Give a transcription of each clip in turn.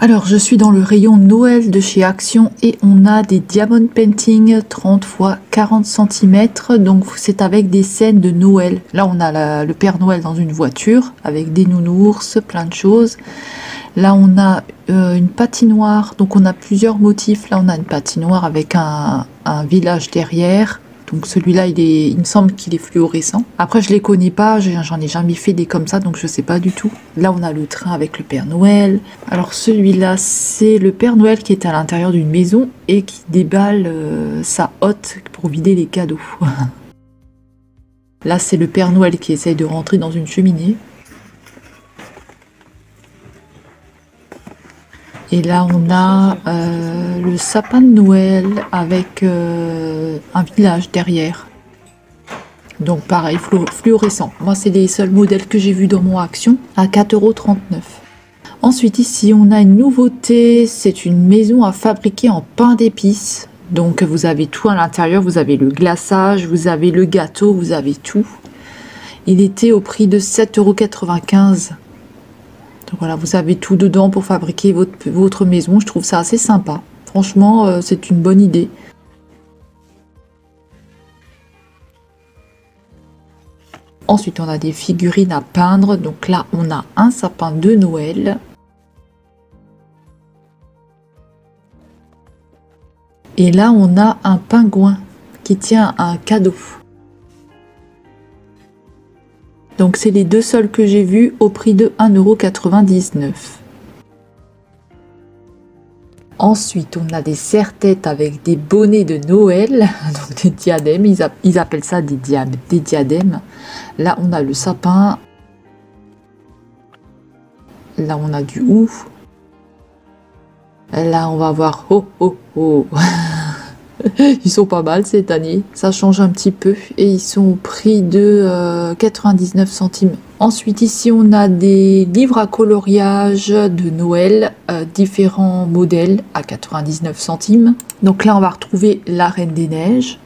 Alors, je suis dans le rayon Noël de chez Action et on a des Diamond Painting 30 x 40 cm. Donc, c'est avec des scènes de Noël. Là, on a le Père Noël dans une voiture avec des nounours, plein de choses. Là, on a une patinoire. Donc, on a plusieurs motifs. Là, on a une patinoire avec un village derrière. Donc celui-là, il me semble qu'il est fluorescent. Après, je les connais pas, j'en ai jamais fait des comme ça, donc je sais pas du tout. Là, on a le train avec le Père Noël. Alors celui-là, c'est le Père Noël qui est à l'intérieur d'une maison et qui déballe sa hotte pour vider les cadeaux. Là, c'est le Père Noël qui essaye de rentrer dans une cheminée. Et là, on a le sapin de Noël avec un village derrière. Donc pareil, fluorescent. Moi, c'est les seuls modèles que j'ai vus dans mon Action à 4,39 €. Ensuite, ici, on a une nouveauté. C'est une maison à fabriquer en pain d'épices. Donc, vous avez tout à l'intérieur. Vous avez le glaçage, vous avez le gâteau, vous avez tout. Il était au prix de 7,95 €. Donc voilà, vous avez tout dedans pour fabriquer votre maison. Je trouve ça assez sympa. Franchement, c'est une bonne idée. Ensuite, on a des figurines à peindre. Donc là, on a un sapin de Noël. Et là, on a un pingouin qui tient un cadeau. Donc, c'est les deux seuls que j'ai vus au prix de 1,99 €. Ensuite, on a des serre-têtes avec des bonnets de Noël, donc des diadèmes. Ils appellent ça des diadèmes. Là, on a le sapin. Là, on a du ou. Là, on va voir ho ho ho. Ils sont pas mal cette année, ça change un petit peu et ils sont au prix de 99 centimes. Ensuite ici on a des livres à coloriage de Noël, différents modèles à 99 centimes. Donc là on va retrouver la Reine des Neiges.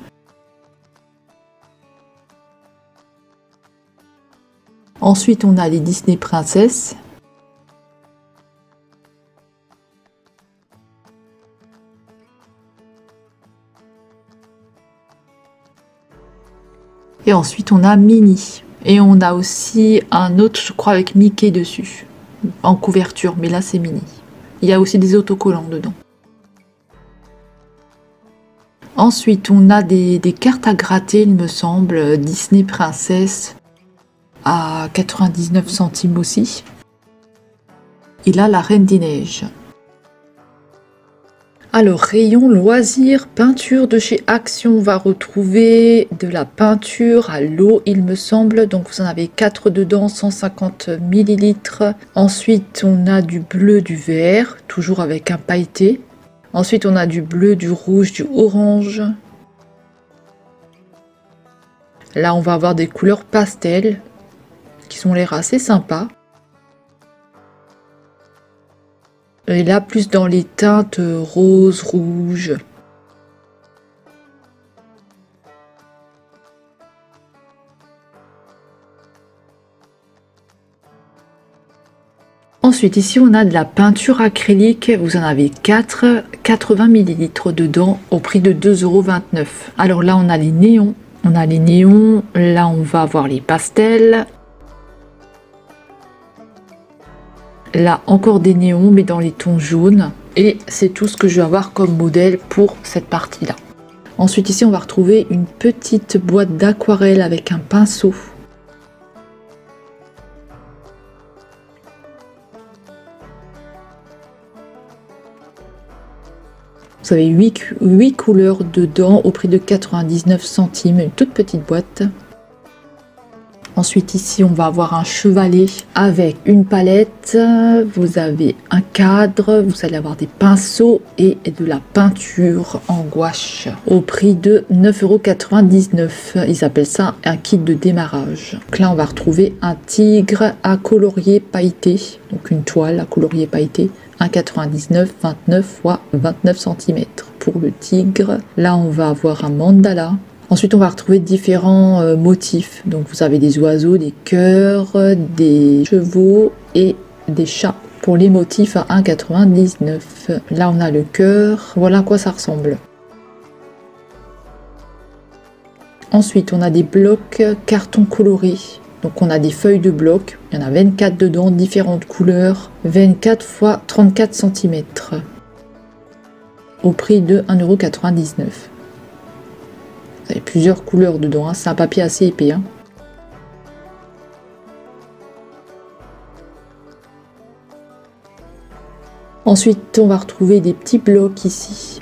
Ensuite on a les Disney Princesses. Et ensuite, on a Minnie. Et on a aussi un autre, je crois, avec Mickey dessus, en couverture. Mais là, c'est Minnie. Il y a aussi des autocollants dedans. Ensuite, on a des cartes à gratter, il me semble, Disney Princess, à 99 centimes aussi. Et là, la Reine des Neiges. Alors, rayon loisirs, peinture de chez Action, on va retrouver de la peinture à l'eau, il me semble. Donc, vous en avez 4 dedans, 150 ml. Ensuite, on a du bleu, du vert, toujours avec un pailleté. Ensuite, on a du bleu, du rouge, du orange. Là, on va avoir des couleurs pastel qui sont l'air assez sympas. Et là, plus dans les teintes rose, rouge. Ensuite, ici, on a de la peinture acrylique. Vous en avez 4, 80 ml dedans, au prix de 2,29 €. Alors là, on a les néons. Là, on va avoir les pastels. Là, encore des néons, mais dans les tons jaunes. Et c'est tout ce que je vais avoir comme modèle pour cette partie-là. Ensuite, ici, on va retrouver une petite boîte d'aquarelle avec un pinceau. Vous avez 8 couleurs dedans au prix de 99 centimes. Une toute petite boîte. Ensuite, ici, on va avoir un chevalet avec une palette. Vous avez un cadre. Vous allez avoir des pinceaux et de la peinture en gouache au prix de 9,99 €. Ils appellent ça un kit de démarrage. Donc là, on va retrouver un tigre à colorier pailleté. Donc une toile à colorier pailleté. 1,99 €, 29 x 29 cm pour le tigre. Là, on va avoir un mandala. Ensuite, on va retrouver différents Donc, vous avez des oiseaux, des cœurs, des chevaux et des chats. pour les motifs à 1,99. Là on a le cœur, voilà à quoi ça ressemble. Ensuite on a des blocs carton coloré. Donc on a des feuilles de blocs, il y en a 24 dedans, différentes couleurs, 24 x 34 cm. Au prix de 1,99 €. Vous avez plusieurs couleurs dedans, hein. C'est un papier assez épais. Hein. Ensuite, on va retrouver des petits blocs ici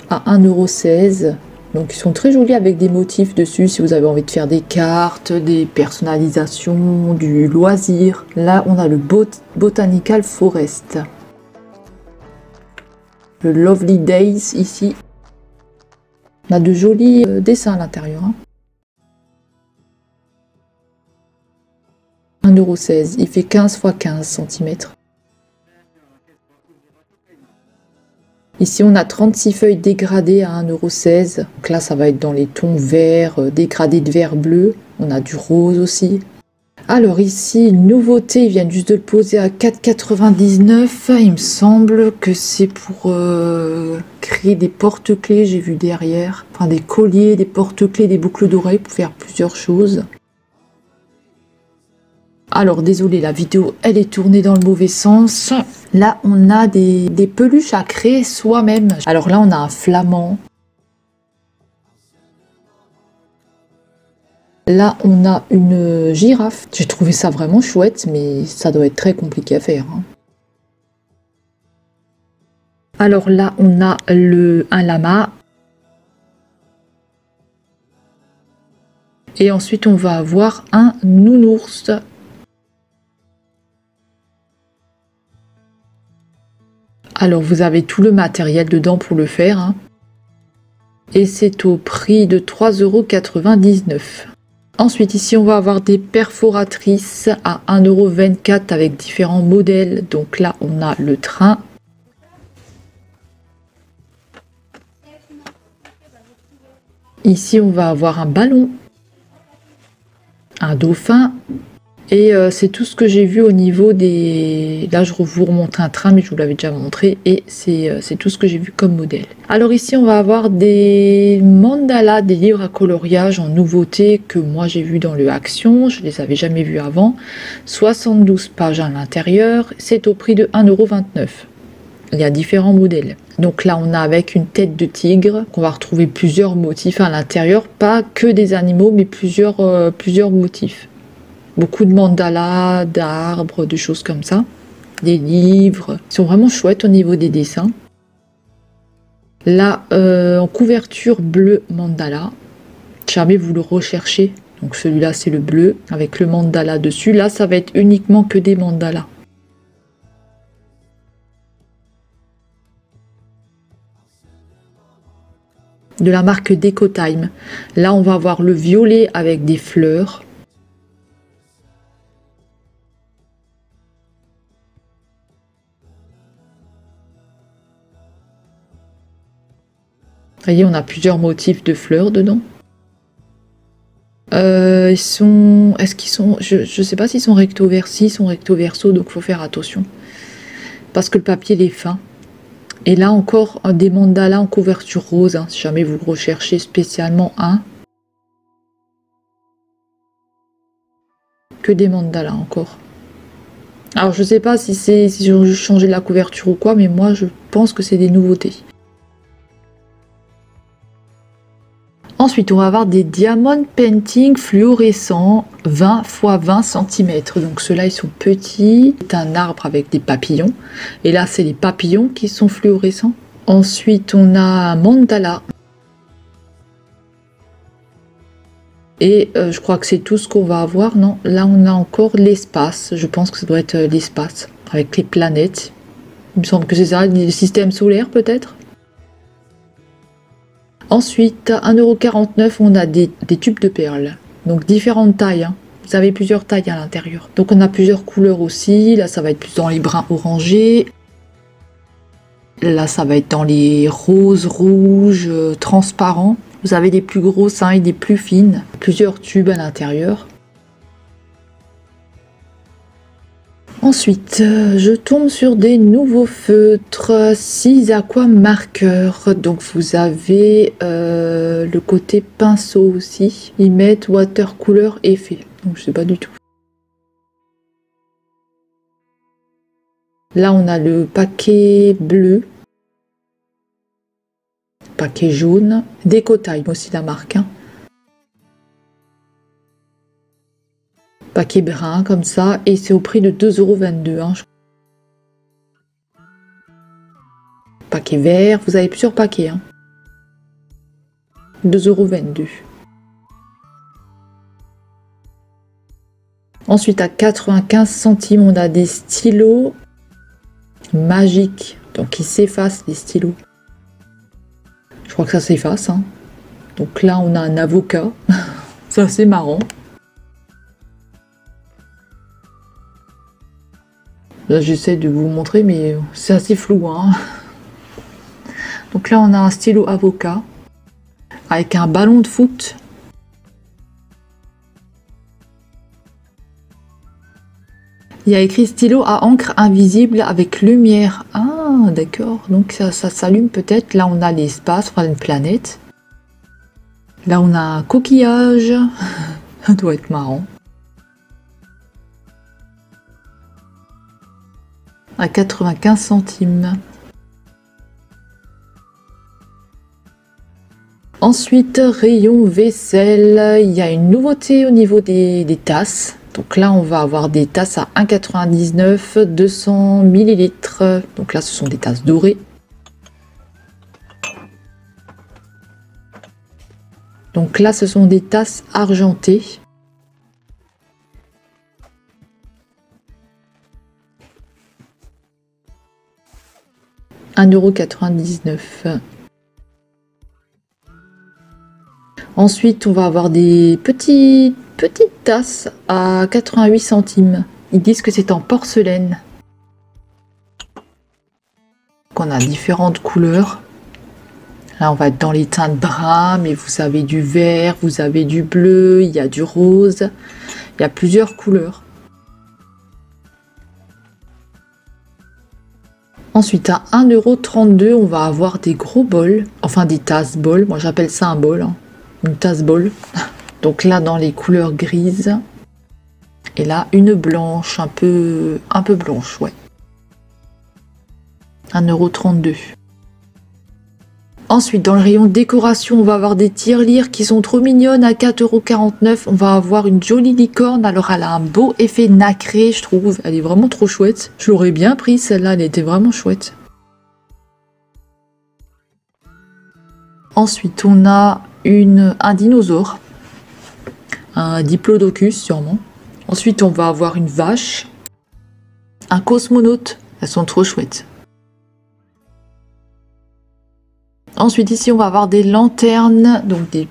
à 1,16 €. Donc ils sont très jolis avec des motifs dessus si vous avez envie de faire des cartes, des personnalisations, du loisir. Là, on a le Botanical Forest. Le Lovely Days ici. On a de jolis dessins à l'intérieur. Hein. 1,16 €. Il fait 15 x 15 cm. Ici, on a 36 feuilles dégradées à 1,16 €. Donc là, ça va être dans les tons verts, dégradés de vert bleu. On a du rose aussi. Alors ici, une nouveauté, ils viennent juste de le poser à 4,99 €. Il me semble que c'est pour créer des porte-clés, j'ai vu derrière. Enfin, des colliers, des porte-clés, des boucles d'oreilles pour faire plusieurs choses. Alors désolé, la vidéo elle est tournée dans le mauvais sens. Là on a des peluches à créer soi-même. Alors là on a un flamand. Là on a une girafe. J'ai trouvé ça vraiment chouette, mais ça doit être très compliqué à faire. Hein. Alors là on a un lama. Et ensuite on va avoir un nounours. Alors vous avez tout le matériel dedans pour le faire. Hein. Et c'est au prix de 3,99 €. Ensuite ici on va avoir des perforatrices à 1,24 € avec différents modèles. Donc là on a le train. Ici on va avoir un ballon. Un dauphin. Et c'est tout ce que j'ai vu au niveau des... Là, je vous remonte un train, mais je vous l'avais déjà montré. Et c'est tout ce que j'ai vu comme modèle. Alors ici, on va avoir des mandalas, des livres à coloriage en nouveauté que moi, j'ai vu dans le Action. Je les avais jamais vus avant. 72 pages à l'intérieur. C'est au prix de 1,29 €. Il y a différents modèles. Donc là, on a avec une tête de tigre. On va retrouver plusieurs motifs à l'intérieur. Pas que des animaux, mais plusieurs motifs. Beaucoup de mandalas, d'arbres, de choses comme ça. Des livres. Ils sont vraiment chouettes au niveau des dessins. Là, en couverture bleu mandala. Jamais vous le recherchez. Donc celui-là, c'est le bleu avec le mandala dessus. Là, ça va être uniquement que des mandalas. De la marque Decotime. Là, on va avoir le violet avec des fleurs. Vous voyez, on a plusieurs motifs de fleurs dedans. Est-ce qu'ils sont... Je sais pas s'ils sont recto verso, ils sont recto verso, donc il faut faire attention. Parce que le papier il est fin. Et là encore, des mandalas en couverture rose, hein, si jamais vous recherchez spécialement un. Que des mandalas encore. Alors je sais pas si j'ai changé la couverture ou quoi, mais moi je pense que c'est des nouveautés. Ensuite, on va avoir des diamond painting fluorescents 20 x 20 cm. Donc ceux-là, ils sont petits. C'est un arbre avec des papillons. Et là, c'est les papillons qui sont fluorescents. Ensuite, on a un mandala. Et je crois que c'est tout ce qu'on va avoir. Non, là, on a encore l'espace. Je pense que ça doit être l'espace avec les planètes. Il me semble que c'est ça, le système solaire peut-être. Ensuite, à 1,49 €, on a des tubes de perles. Donc différentes tailles. Hein. Vous avez plusieurs tailles à l'intérieur. Donc on a plusieurs couleurs aussi. Là, ça va être plus dans les bruns orangés. Là, ça va être dans les roses, rouges, transparents. Vous avez des plus grosses et des plus fines. Plusieurs tubes à l'intérieur. Ensuite, je tombe sur des nouveaux feutres 6 aqua marqueurs. Donc vous avez le côté pinceau aussi. Ils mettent watercolor effet. Donc je sais pas du tout. Là on a le paquet bleu. Paquet jaune. Déco-Time aussi la marque. Hein. Paquet brun comme ça, et c'est au prix de 2,22 €. Hein. Paquet vert, vous avez plusieurs paquets. Hein. 2,22 €. Ensuite, à 95 centimes, on a des stylos magiques, donc ils s'effacent les stylos. Je crois que ça s'efface. Hein. Donc là, on a un avocat. C'est assez marrant. Là, j'essaie de vous montrer, mais c'est assez flou. Hein. Donc là, on a un stylo avocat avec un ballon de foot. Il y a écrit stylo à encre invisible avec lumière. Ah, d'accord. Donc ça s'allume peut-être. Là, on a l'espace, enfin une planète. Là, on a un coquillage. Ça doit être marrant. À 95 centimes. Ensuite, rayon vaisselle, il y a une nouveauté au niveau des tasses. Donc là, on va avoir des tasses à 1,99 €, 200 ml. Donc là, ce sont des tasses dorées. Donc là, ce sont des tasses argentées. €1,99 €. Ensuite, on va avoir des petites tasses à 88 centimes. Ils disent que c'est en porcelaine. On a différentes couleurs. Là, on va être dans les teintes bruns, mais vous avez du vert, vous avez du bleu, il y a du rose. Il y a plusieurs couleurs. Ensuite, à 1,32 €, on va avoir des gros bols, enfin des tasses bols. Moi, j'appelle ça un bol, hein. Une tasse bol. Donc là, dans les couleurs grises. Et là, une blanche, un peu blanche, ouais. 1,32 €. Ensuite, dans le rayon décoration, on va avoir des tirelires qui sont trop mignonnes à 4,49 €. On va avoir une jolie licorne. Alors, elle a un beau effet nacré, je trouve. Elle est vraiment trop chouette. Je l'aurais bien pris, celle-là. Elle était vraiment chouette. Ensuite, on a un dinosaure. Un diplodocus, sûrement. Ensuite, on va avoir une vache. Un cosmonaute. Elles sont trop chouettes. Ensuite, ici, on va avoir des lanternes, donc des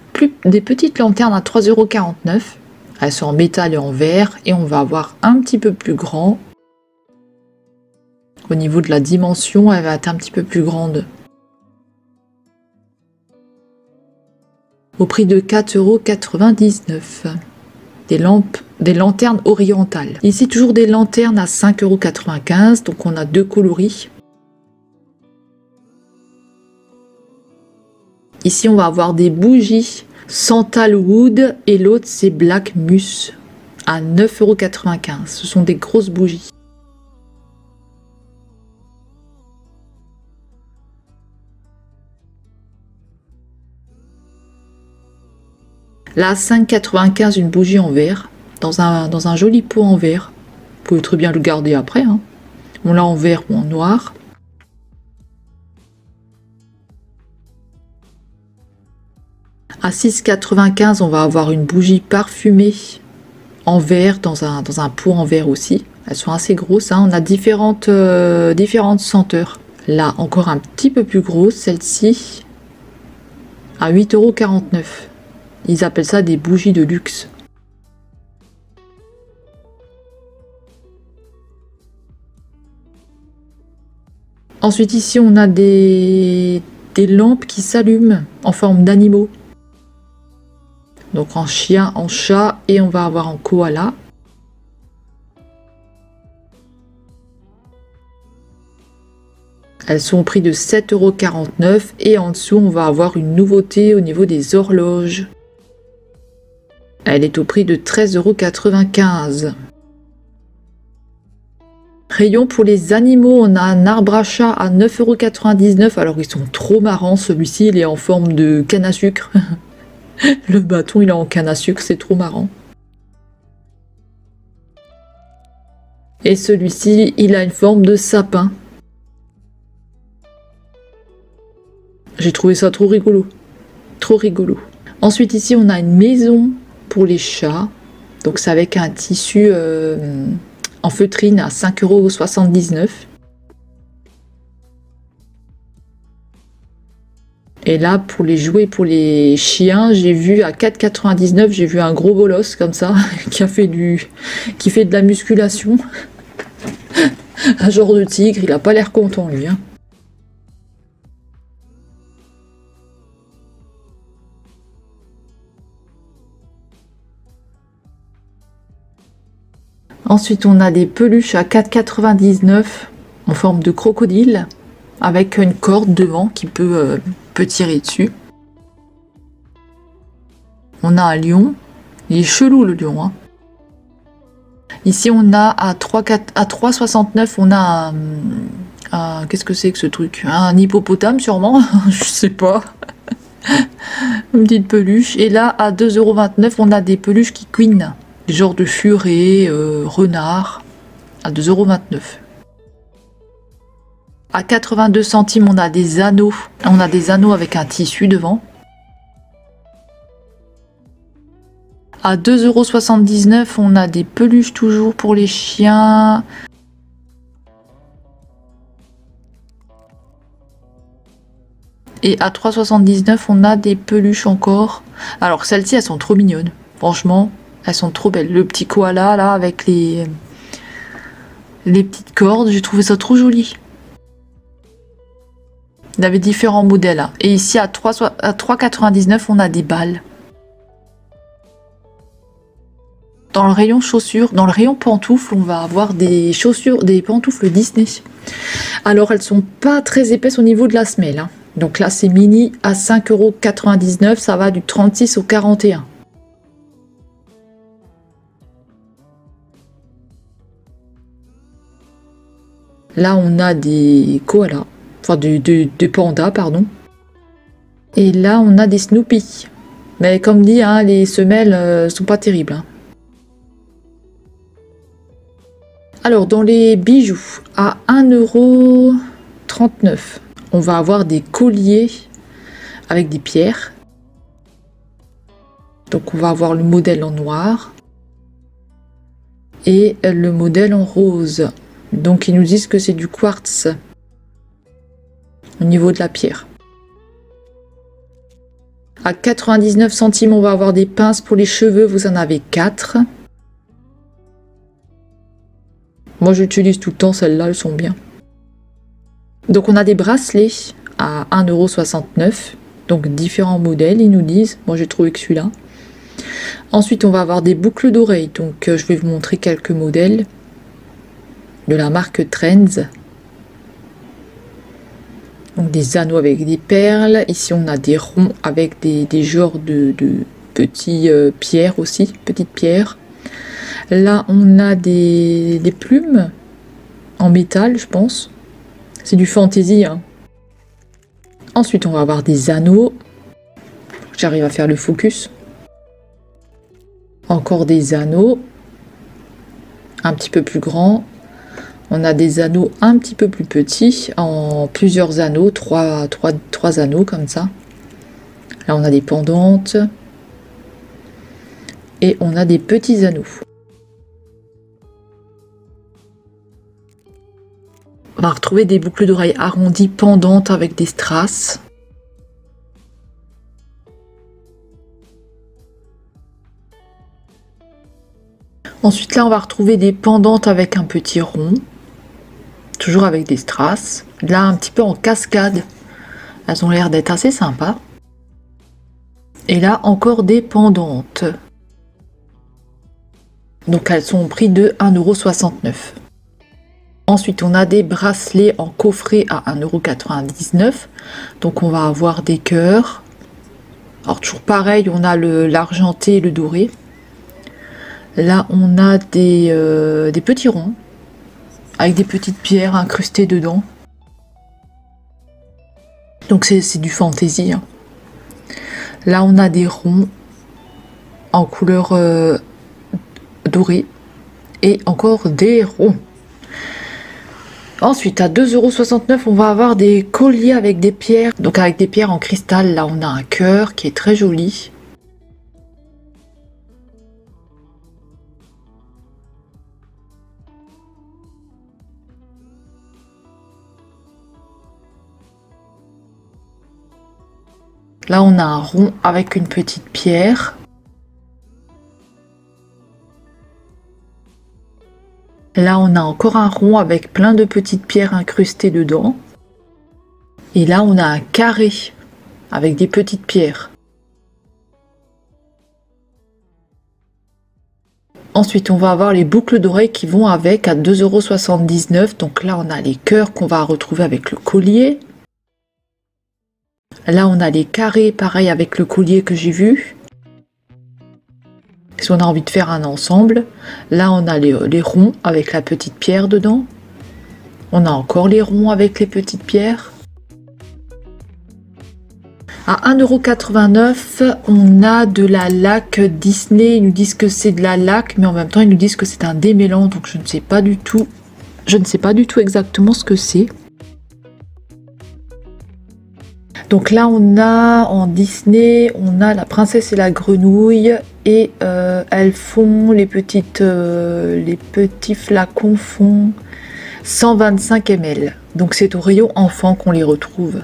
petites lanternes à 3,49 €. Elles sont en métal et en verre. Et on va avoir un petit peu plus grand. Au niveau de la dimension, elle va être un petit peu plus grande. Au prix de 4,99 €. Des lanternes orientales. Ici, toujours des lanternes à 5,95 €. Donc, on a deux coloris. Ici, on va avoir des bougies Sandalwood et l'autre, c'est Black Mus à 9,95 €. Ce sont des grosses bougies. Là, 5,95 € une bougie en verre, dans un joli pot en verre. Vous pouvez très bien le garder après. Hein. On l'a en vert ou en noir. À 6,95 €, on va avoir une bougie parfumée en verre, dans un pot en verre aussi. Elles sont assez grosses. Hein. On a différentes senteurs. Là, encore un petit peu plus grosse, celle-ci, à 8,49 €. Ils appellent ça des bougies de luxe. Ensuite, ici, on a des lampes qui s'allument en forme d'animaux. Donc en chien, en chat, et on va avoir en koala. Elles sont au prix de 7,49 € et en dessous, on va avoir une nouveauté au niveau des horloges. Elle est au prix de 13,95 €. Rayon pour les animaux, on a un arbre à chat à 9,99 €. Alors ils sont trop marrants, celui-ci il est en forme de canne à sucre. Le bâton il est en canne à sucre, c'est trop marrant. Et celui-ci il a une forme de sapin. J'ai trouvé ça trop rigolo. Trop rigolo. Ensuite ici on a une maison pour les chats. Donc c'est avec un tissu en feutrine à 5,79 €. Et là pour les jouets pour les chiens, j'ai vu à 4,99 €, j'ai vu un gros bolos comme ça qui fait de la musculation. Un genre de tigre, il a pas l'air content lui, hein. Ensuite, on a des peluches à 4,99 € en forme de crocodile avec une corde devant qui peut tirer dessus. On a un lion. Il est chelou le lion, hein. Ici, on a à 3,69 €, on a qu'est-ce que c'est que ce truc? Un hippopotame sûrement, je sais pas. Une petite peluche. Et là, à 2,29 €, on a des peluches qui couinent. Genre de furet, renard, à 2,29 €. À 82 centimes, on a des anneaux. On a des anneaux avec un tissu devant. À 2,79 €, on a des peluches toujours pour les chiens. Et à 3,79 €, on a des peluches encore. Alors celles-ci, elles sont trop mignonnes. Franchement, elles sont trop belles. Le petit koala là avec les petites cordes, j'ai trouvé ça trop joli. Il y avait différents modèles, hein. Et ici à 3,99 €, on a des balles. Dans le rayon chaussures, dans le rayon pantoufles, on va avoir des chaussures, des pantoufles Disney. Alors elles sont pas très épaisses au niveau de la semelle, hein. Donc là c'est mini à 5,99 €, ça va du 36 au 41. Là on a des koalas, enfin des pandas pardon. Et là on a des Snoopy. Mais comme dit, hein, les semelles sont pas terribles, hein. Alors dans les bijoux, à 1,39 €, on va avoir des colliers avec des pierres. Donc on va avoir le modèle en noir et le modèle en rose. Donc ils nous disent que c'est du quartz au niveau de la pierre. À 99 centimes, on va avoir des pinces pour les cheveux, vous en avez 4. Moi j'utilise tout le temps celles-là, elles sont bien. Donc on a des bracelets à 1,69 €, donc différents modèles, ils nous disent. Moi j'ai trouvé que celui-là. Ensuite on va avoir des boucles d'oreilles, donc je vais vous montrer quelques modèles de la marque Trends. Donc des anneaux avec des perles. Ici on a des ronds avec des genres de petits pierres aussi, petites pierres. Là on a des plumes en métal, je pense. C'est du fantaisie, hein. Ensuite on va avoir des anneaux. J'arrive à faire le focus. Encore des anneaux. Un petit peu plus grands. On a des anneaux un petit peu plus petits, en plusieurs anneaux, trois anneaux comme ça. Là on a des pendantes. Et on a des petits anneaux. On va retrouver des boucles d'oreilles arrondies pendantes avec des strass. Ensuite là on va retrouver des pendantes avec un petit rond. Toujours avec des strass. Là un petit peu en cascade. Elles ont l'air d'être assez sympas. Et là encore des pendantes. Donc elles sont au prix de 1,69 €. Ensuite, on a des bracelets en coffret à 1,99 €. Donc, on va avoir des cœurs. Alors, toujours pareil, on a l'argenté et le doré. Là, on a des petits ronds avec des petites pierres incrustées dedans. Donc, c'est du fantaisie. Hein. Là, on a des ronds en couleur dorée. Et encore des ronds. Ensuite, à 2,69 €, on va avoir des colliers avec des pierres. Donc avec des pierres en cristal, là on a un cœur qui est très joli. Là on a un rond avec une petite pierre. Là, on a encore un rond avec plein de petites pierres incrustées dedans. Et là, on a un carré avec des petites pierres. Ensuite, on va avoir les boucles d'oreilles qui vont avec à 2,79 €. Donc là, on a les cœurs qu'on va retrouver avec le collier. Là, on a les carrés, pareil avec le collier que j'ai vu. Si on a envie de faire un ensemble, là on a les ronds avec la petite pierre dedans. On a encore les ronds avec les petites pierres. À 1,89 €, on a de la laque Disney. Ils nous disent que c'est de la laque, mais en même temps ils nous disent que c'est un démêlant, donc je ne sais pas du tout. Je ne sais pas du tout exactement ce que c'est. Donc là, on a en Disney, on a la princesse et la grenouille et elles font les petits flacons font 125 ml. Donc c'est au rayon enfant qu'on les retrouve.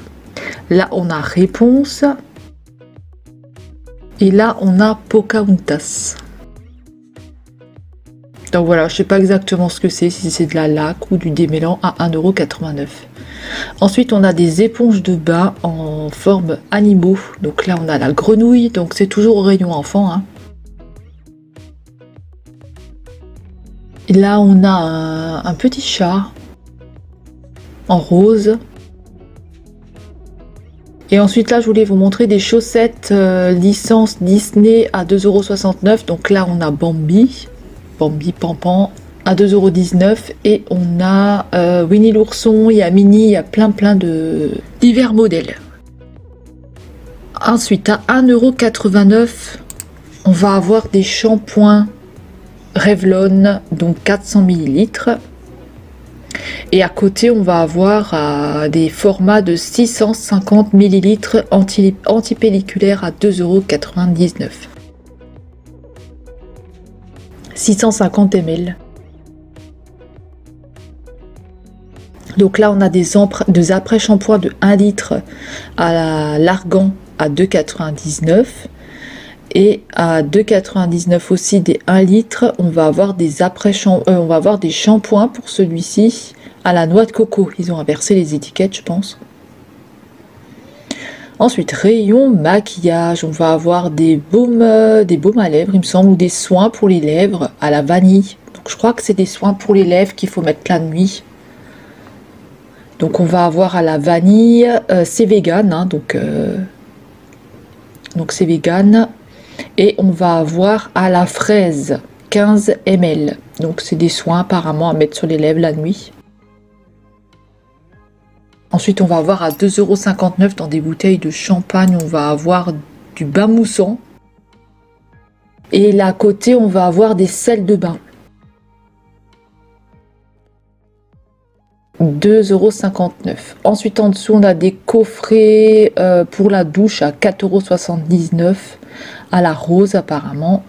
Là, on a Réponse et là, on a Pocahontas. Donc voilà, je sais pas exactement ce que c'est, si c'est de la laque ou du démêlant à 1,89 €. Ensuite, on a des éponges de bain en forme animaux. Donc là, on a la grenouille, donc c'est toujours au rayon enfant. Hein. Et là, on a un petit chat en rose. Et ensuite, là, je voulais vous montrer des chaussettes licence Disney à 2,69 €. Donc là, on a Bambi Pampan à 2,19 € et on a Winnie l'ourson, il y a Minnie, il y a plein de divers modèles. Ensuite à 1,89 €, on va avoir des shampoings Revlon, donc 400 ml. Et à côté on va avoir des formats de 650 ml anti-pelliculaires à 2,99 €. 650 ml. Donc là, on a des après-shampoings de 1 litre à l'argan à 2,99 €. Et à 2,99 € aussi des 1 litre, on va avoir des shampoings pour celui-ci à la noix de coco. Ils ont inversé les étiquettes, je pense. Ensuite, rayon maquillage, on va avoir des baumes à lèvres, il me semble, ou des soins pour les lèvres à la vanille. Donc je crois que c'est des soins pour les lèvres qu'il faut mettre la nuit. Donc on va avoir à la vanille, c'est vegan, hein, donc c'est vegan. Et on va avoir à la fraise, 15 ml. Donc c'est des soins apparemment à mettre sur les lèvres la nuit. Ensuite, on va avoir à 2,59 € dans des bouteilles de champagne, on va avoir du bain moussant. Et là à côté, on va avoir des sels de bain. 2,59 €. Ensuite, en dessous, on a des coffrets pour la douche à 4,79 € à la rose apparemment.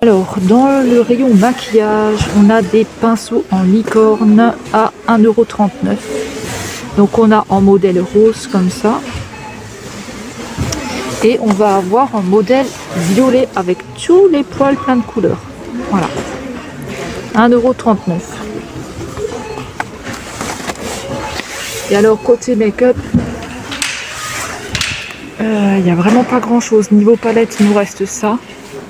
Alors, dans le rayon maquillage, on a des pinceaux en licorne à 1,39 €. Donc on a en modèle rose comme ça. Et on va avoir un modèle violet avec tous les poils plein de couleurs. Voilà. 1,39 €. Et alors, côté make-up, il n'y a vraiment pas grand chose. Niveau palette, il nous reste ça.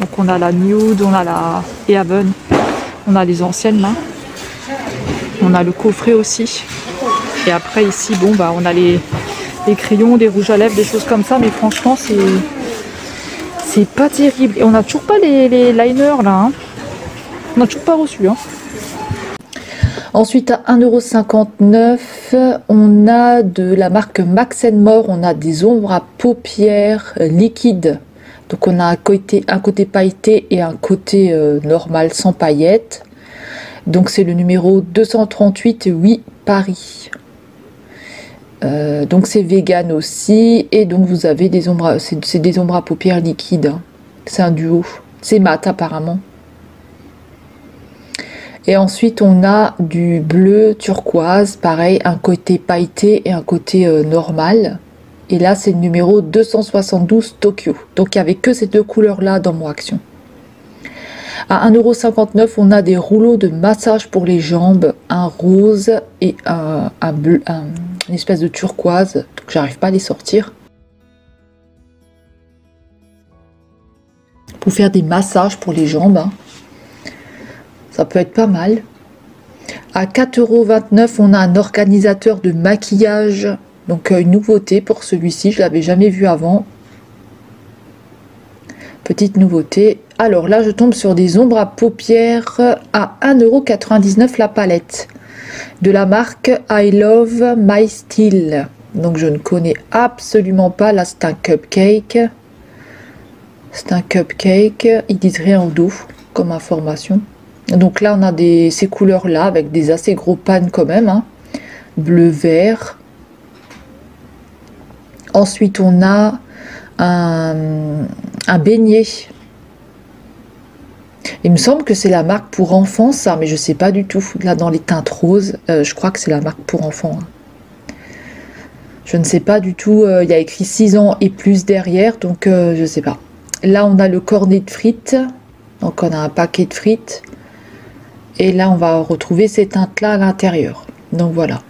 Donc on a la Nude, on a la Haven. On a les anciennes là. On a le coffret aussi. Et après ici, bon bah on a les crayons, des rouges à lèvres, des choses comme ça. Mais franchement, c'est pas terrible. Et on n'a toujours pas les liners là. Hein. On n'a toujours pas reçu. Hein. Ensuite, à 1,59 €, on a de la marque Max & More, on a des ombres à paupières liquides. Donc on a un côté pailleté et un côté normal sans paillettes. Donc c'est le numéro 238, oui, Paris. Donc c'est vegan aussi. Et donc vous avez des ombres, c'est des ombres à paupières liquides. Hein. C'est un duo. C'est mat apparemment. Et ensuite, on a du bleu turquoise, pareil, un côté pailleté et un côté normal. Et là, c'est le numéro 272 Tokyo. Donc, il n'y avait que ces deux couleurs-là dans mon action. À 1,59 €, on a des rouleaux de massage pour les jambes, un rose et un bleu, une espèce de turquoise. Donc, j'arrive pas à les sortir. Pour faire des massages pour les jambes. Hein. Ça peut être pas mal. À 4,29 €, on a un organisateur de maquillage. Donc une nouveauté pour celui-ci, je ne l'avais jamais vu avant. Petite nouveauté. Alors là, je tombe sur des ombres à paupières à 1,99 € la palette. De la marque I Love My Style. Donc je ne connais absolument pas. Là, c'est un cupcake. C'est un cupcake. Ils disent rien au dos comme information. Donc là, on a ces couleurs-là avec des assez gros pannes quand même. Hein. Bleu, vert. Ensuite, on a un beignet. Il me semble que c'est la marque pour enfants, ça, mais je ne sais pas du tout. Là, dans les teintes roses, je crois que c'est la marque pour enfants. Hein. Je ne sais pas du tout. Il y a écrit 6 ans et plus derrière, donc je ne sais pas. Là, on a le cornet de frites. Donc, on a un paquet de frites. Et là, on va retrouver ces teintes-là à l'intérieur. Donc, voilà.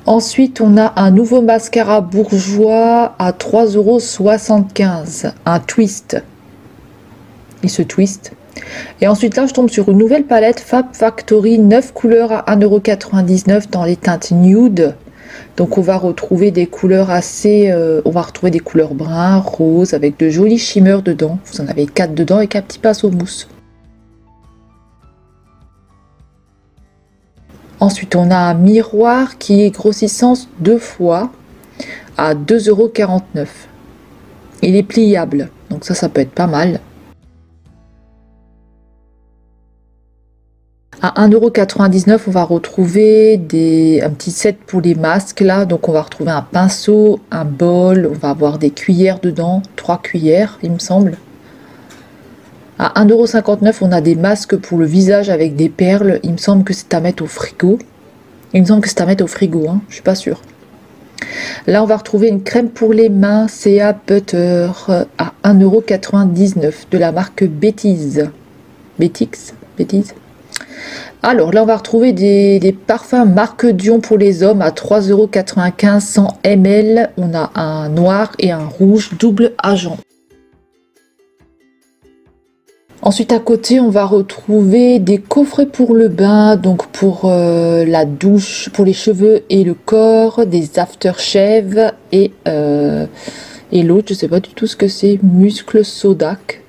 Ensuite, on a un nouveau mascara bourgeois à 3,75 €. Un twist. Il se twist. Et ensuite, là, je tombe sur une nouvelle palette Fab Factory, 9 couleurs à 1,99 € dans les teintes nude. Donc, on va retrouver des couleurs assez... on va retrouver des couleurs brun, rose, avec de jolis shimmers dedans. Vous en avez 4 dedans avec un petit pinceau mousse. Ensuite, on a un miroir qui est grossissance 2 fois à 2,49 €. Il est pliable, donc ça peut être pas mal. À 1,99 €, on va retrouver un petit set pour les masques là. Donc on va retrouver un pinceau, un bol, on va avoir des cuillères dedans, 3 cuillères il me semble. À 1,59 €, on a des masques pour le visage avec des perles. Il me semble que c'est à mettre au frigo. Il me semble que c'est à mettre au frigo, hein. Je suis pas sûre. Là, on va retrouver une crème pour les mains, CA Butter, à 1,99 € de la marque Bétise. Bétix. Alors là, on va retrouver des parfums marque Dion pour les hommes à 3,95 € 100 ml. On a un noir et un rouge double agent. Ensuite, à côté, on va retrouver des coffrets pour le bain, donc pour la douche, pour les cheveux et le corps, des aftershave et l'autre, je sais pas du tout ce que c'est, muscle Sodac.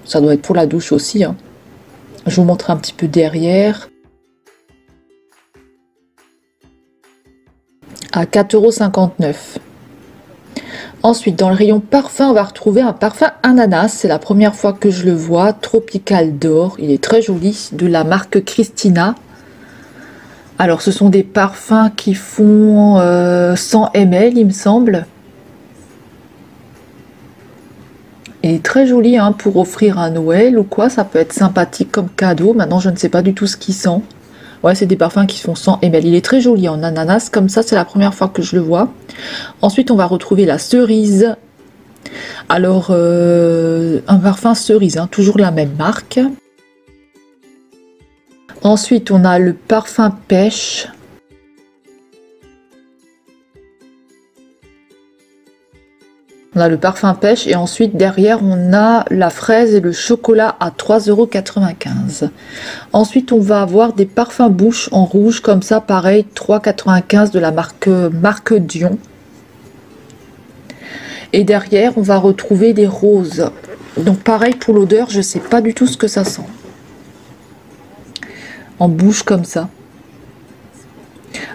Ça doit être pour la douche aussi. Hein. Je vous montre un petit peu derrière. À 4,59 €. Ensuite, dans le rayon parfum, on va retrouver un parfum ananas. C'est la première fois que je le vois. Tropical d'or. Il est très joli. De la marque Christina. Alors, ce sont des parfums qui font 100 ml, il me semble. Il est très joli hein, pour offrir à Noël ou quoi. Ça peut être sympathique comme cadeau. Maintenant, je ne sais pas du tout ce qu'il sent. Ouais, c'est des parfums qui font 100 ml. Il est très joli en ananas, comme ça, c'est la première fois que je le vois. Ensuite, on va retrouver la cerise. Alors, un parfum cerise, hein, toujours la même marque. Ensuite, on a le parfum pêche. On a le parfum pêche et ensuite derrière on a la fraise et le chocolat à 3,95 €. Ensuite on va avoir des parfums bouche en rouge comme ça, pareil 3,95 € de la marque Dion. Et derrière on va retrouver des roses. Donc pareil pour l'odeur, je sais pas du tout ce que ça sent. En bouche comme ça.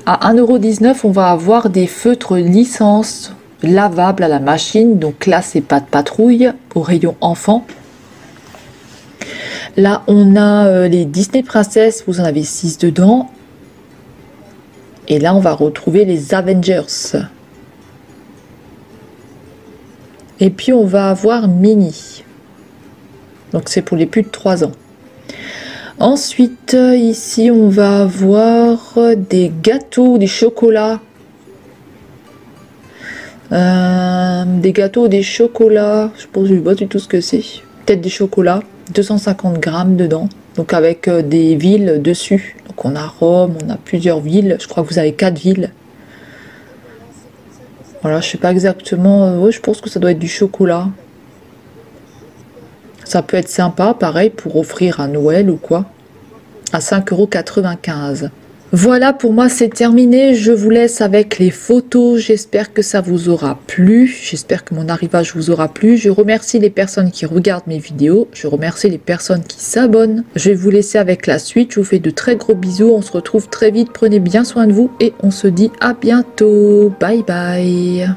À 1,19 €, on va avoir des feutres licence lavables à la machine. Donc là, c'est pas de patrouille au rayon enfant. Là, on a les Disney Princess. Vous en avez 6 dedans. Et là, on va retrouver les Avengers. Et puis, on va avoir Minnie. Donc, c'est pour les plus de 3 ans. Ensuite, ici, on va avoir des gâteaux, des chocolats. Des gâteaux, des chocolats. Je pense que je ne sais pas du tout ce que c'est. Peut-être des chocolats. 250 grammes dedans. Donc avec des villes dessus. Donc on a Rome, on a plusieurs villes. Je crois que vous avez 4 villes. Voilà, je sais pas exactement. Ouais, je pense que ça doit être du chocolat. Ça peut être sympa, pareil, pour offrir à Noël ou quoi. À 5,95 €. Voilà, pour moi c'est terminé. Je vous laisse avec les photos. J'espère que ça vous aura plu. J'espère que mon arrivage vous aura plu. Je remercie les personnes qui regardent mes vidéos. Je remercie les personnes qui s'abonnent. Je vais vous laisser avec la suite. Je vous fais de très gros bisous. On se retrouve très vite. Prenez bien soin de vous et on se dit à bientôt. Bye bye.